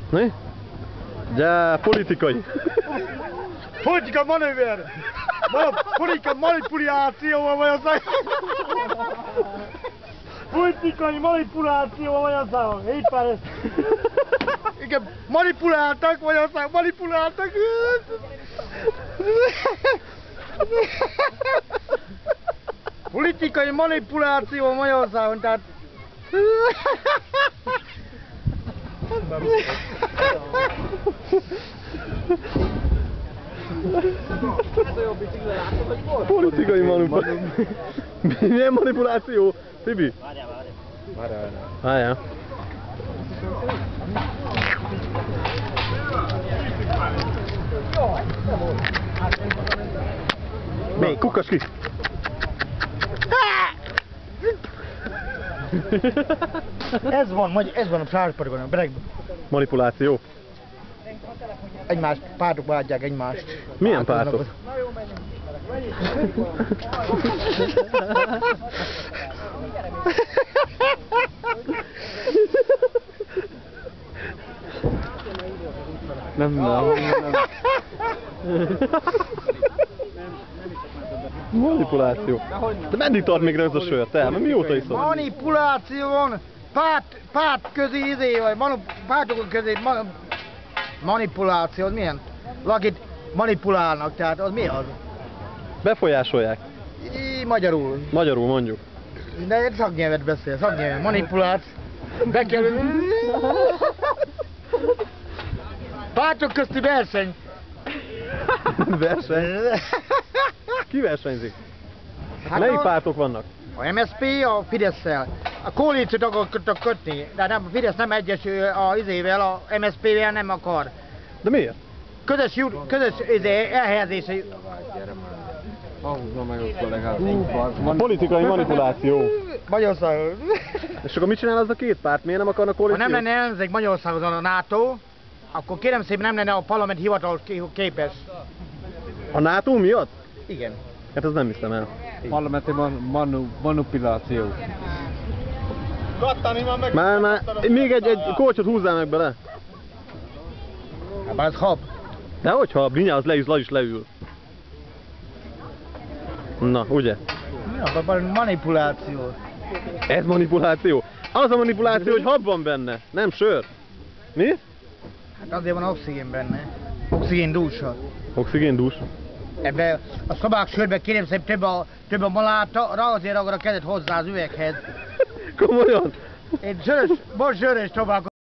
Mi? De politikai. Politika manőver! Politika manipulációval vagy az politikai manipulációval vagy az így pár ezt. Igen, manipuláltak vagy az manipuláltak. Politikai manipuláció Magyarországon, tehát... Politikai manipuláció. Milyen manipuláció? Tibi? Várjál. Még, kukkas ki! Ez van a sárparban, a brekben. Manipuláció. Egymást, pártokba adják egymást. Milyen pártok? Nem. Manipuláció. De meddig tart még ez a sör, te? Mióta iszol? Manipuláció van, párt közé izé, vagy pártokon közé manipuláció, az milyen? Lakit manipulálnak, tehát az mi az? Befolyásolják. Magyarul. Magyarul mondjuk. De egy szaknyelvet beszél, szaknyelvet, manipulált. Be kell... Pártok közti verseny. Verseny? Ki versenyzik? Hát melyik pártok vannak? A MSZP a Fidesz-szel. A koalíciót akartak kötni, de nem, a Fidesz nem egyesül a izével, a MSZP-vel nem akar. De miért? Közös elhelyezése. Ahúzza meg a kollégát. Politikai manipuláció. Magyarországon. És akkor mit csinál az a két párt? Miért nem akarnak koalíciót? Ha nem lenne ellenzék Magyarországon a NATO, akkor kérem szépen nem lenne a parlament hivatalos képes. A NATO miatt? Igen. Hát ez nem hiszem el. Parlamenti manipuláció. Kattani van meg. Már, még egy kortyot húzzál meg bele. Hát ez hab. De hogyha a Brinya az leül. Na, ugye? Ja, manipuláció. Ez manipuláció? Az a manipuláció, hogy hab van benne, nem sör. Mi? Hát azért van oxigén benne. Oxigén dúsa. Oxigén dús. Ebbe a szobák sörbe kérem szépen több a maláta, azért ragad a kezed hozzá az üveghez. Komolyan? Én most sörös próbálkozom.